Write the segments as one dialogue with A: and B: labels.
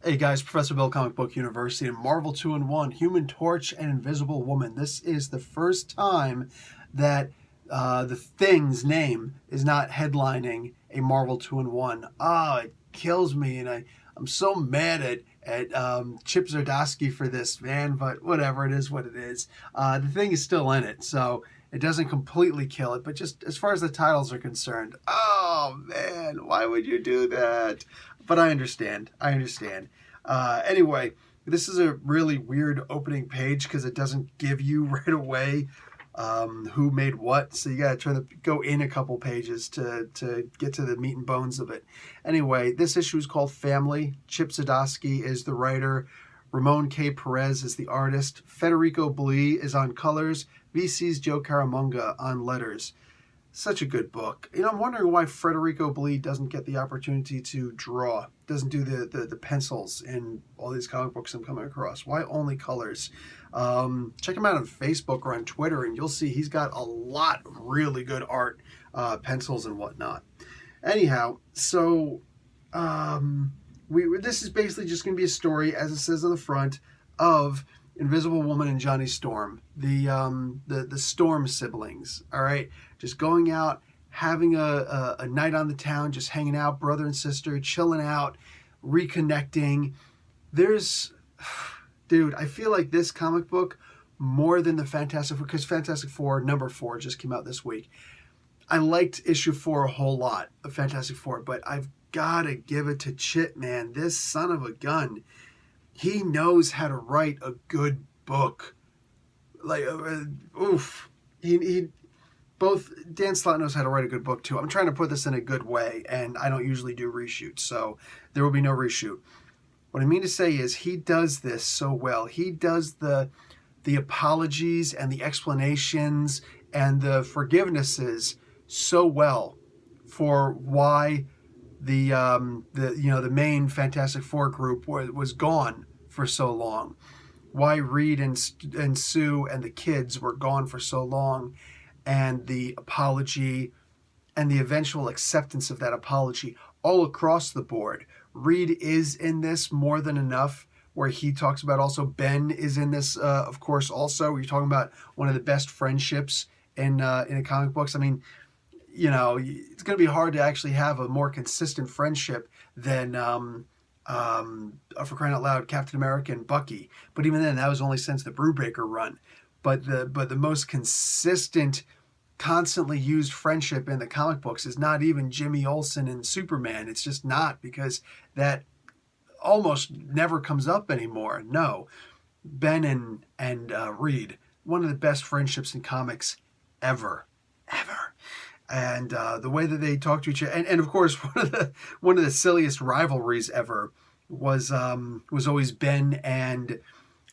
A: Hey guys, Professor Bill, Comic Book University, and Marvel 2-in-1, Human Torch and Invisible Woman. This is the first time that the Thing's name is not headlining a Marvel 2-in-1. It kills me, and I'm so mad at Chip Zdarsky for this, man, but whatever, it is what it is. The Thing is still in it, so it doesn't completely kill it, but just as far as the titles are concerned, oh man, why would you do that? But I understand. Anyway, this is a really weird opening page because it doesn't give you right away who made what. So you got to go in a couple pages to get to the meat and bones of it. Anyway, this issue is called Family. Chip Zdarsky is the writer. Ramon K. Perez is the artist. Federico Blee is on colors. VC's Joe Caramonga on letters. Such a good book. I'm wondering why Federico Blee doesn't get the opportunity to draw, doesn't do the pencils in all these comic books I'm coming across. Why only colors? Check him out on Facebook or on Twitter, and you'll see he's got a lot of really good art, pencils and whatnot. Anyhow, so this is basically just going to be a story, as it says on the front, of Invisible Woman and Johnny Storm, the Storm siblings. All right, just going out, having a night on the town, just hanging out, brother and sister, chilling out, reconnecting. Dude, I feel like this comic book more than the Fantastic Four, because Fantastic Four #4 just came out this week. I liked issue 4 a whole lot of Fantastic Four, but I've got to give it to Chip, man. This son of a gun. He knows how to write a good book. Both Dan Slott knows how to write a good book too. I'm trying to put this in a good way, and I don't usually do reshoots, so there will be no reshoot. What I mean to say is he does this so well. He does the apologies and the explanations and the forgivenesses so well for why the main Fantastic Four group was gone for so long. Why Reed and Sue and the kids were gone for so long, and the apology and the eventual acceptance of that apology all across the board. Reed is in this more than enough, where he talks about also Ben is in this, of course, also. You're talking about one of the best friendships in comic books. I mean, it's going to be hard to actually have a more consistent friendship than, for crying out loud, Captain America and Bucky. But even then, that was only since the Brubaker run. But the most consistent, constantly used friendship in the comic books is not even Jimmy Olsen and Superman. It's just not, because that almost never comes up anymore. No. Ben and Reed, one of the best friendships in comics ever. And the way that they talk to each other, and of course one of the silliest rivalries ever was always Ben and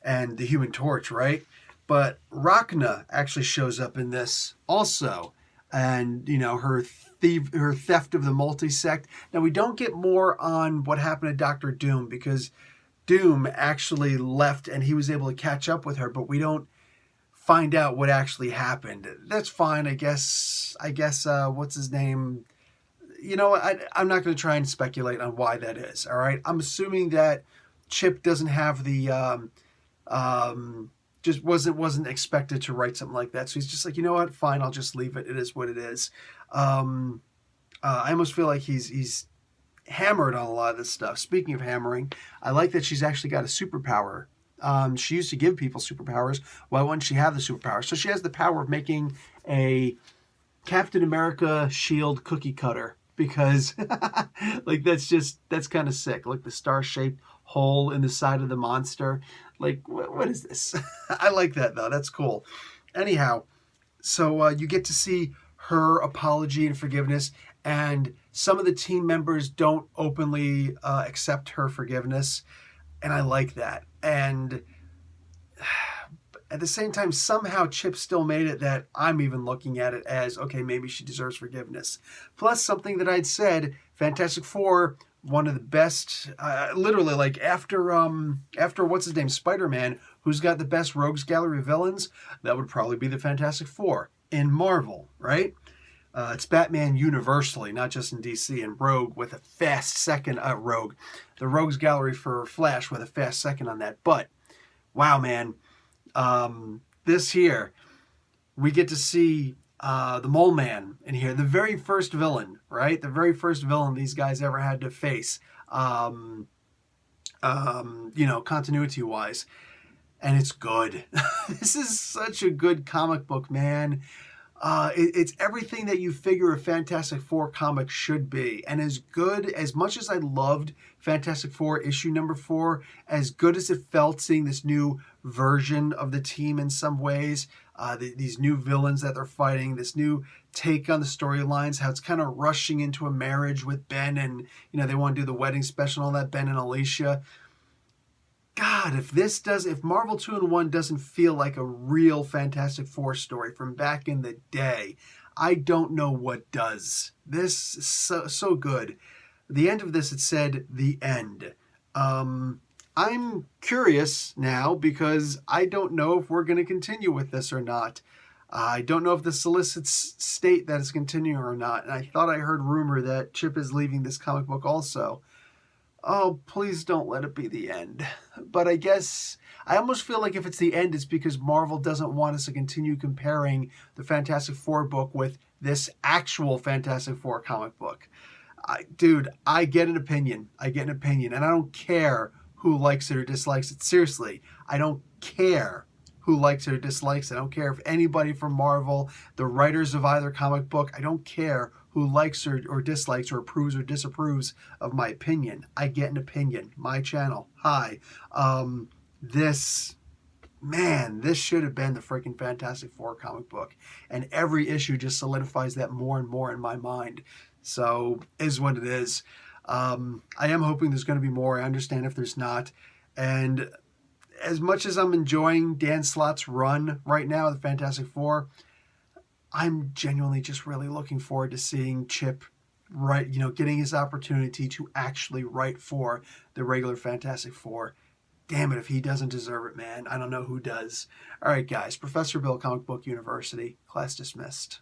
A: the Human Torch, right? But Rachna actually shows up in this also, and her theft of the multi-sect. Now we don't get more on what happened to Dr. Doom, because Doom actually left and he was able to catch up with her, but we don't find out what actually happened. That's fine, I guess. What's his name? I'm not going to try and speculate on why that is. All right, I'm assuming that Chip doesn't have the just wasn't expected to write something like that, so he's just like, you know what, fine, I'll just leave it. It is what it is. I almost feel like he's hammered on a lot of this stuff. Speaking of hammering, I like that she's actually got a superpower. She used to give people superpowers. Why wouldn't she have the superpower? So she has the power of making a Captain America shield cookie cutter, because that's kind of sick. Like the star-shaped hole in the side of the monster. Like, what is this? I like that, though. That's cool. Anyhow, so you get to see her apology and forgiveness, and some of the team members don't openly accept her forgiveness, and I like that. And at the same time, somehow Chip still made it that I'm even looking at it as, okay, maybe she deserves forgiveness. Plus, something that I'd said, Fantastic Four, one of the best, literally, like after what's his name, Spider-Man, who's got the best rogues gallery of villains, that would probably be the Fantastic Four in Marvel, right? It's Batman universally, not just in DC, and Rogue with a fast second. Rogue, the Rogues Gallery for Flash with a fast second on that. But wow, man, this here we get to see the Mole Man in here, the very first villain, right? The very first villain these guys ever had to face, continuity wise. And it's good. This is such a good comic book, man. It's everything that you figure a Fantastic Four comic should be. And as good, as much as I loved Fantastic Four issue number 4, as good as it felt seeing this new version of the team in some ways, these new villains that they're fighting, this new take on the storylines, how it's kind of rushing into a marriage with Ben and, they want to do the wedding special and all that, Ben and Alicia. God, if Marvel 2-in-1 doesn't feel like a real Fantastic Four story from back in the day, I don't know what does. This is so good. The end of this, it said, the end. I'm curious now because I don't know if we're going to continue with this or not. I don't know if the solicits state that it's continuing or not. And I thought I heard rumor that Chip is leaving this comic book also. Oh, please don't let it be the end. But I guess I almost feel like if it's the end, it's because Marvel doesn't want us to continue comparing the Fantastic Four book with this actual Fantastic Four comic book. Dude, I get an opinion. And I don't care who likes it or dislikes it. Seriously, I don't care who likes it or dislikes it. I don't care if anybody from Marvel, the writers of either comic book, I don't care who likes or dislikes or approves or disapproves of my opinion. I get an opinion. My channel. Hi. This should have been the freaking Fantastic Four comic book. And every issue just solidifies that more and more in my mind. So, is what it is. I am hoping there's going to be more. I understand if there's not. And as much as I'm enjoying Dan Slott's run right now, the Fantastic Four, I'm genuinely just really looking forward to seeing Chip getting his opportunity to actually write for the regular Fantastic Four. Damn it, if he doesn't deserve it, man. I don't know who does. All right, guys. Professor Bill, Comic Book University. Class dismissed.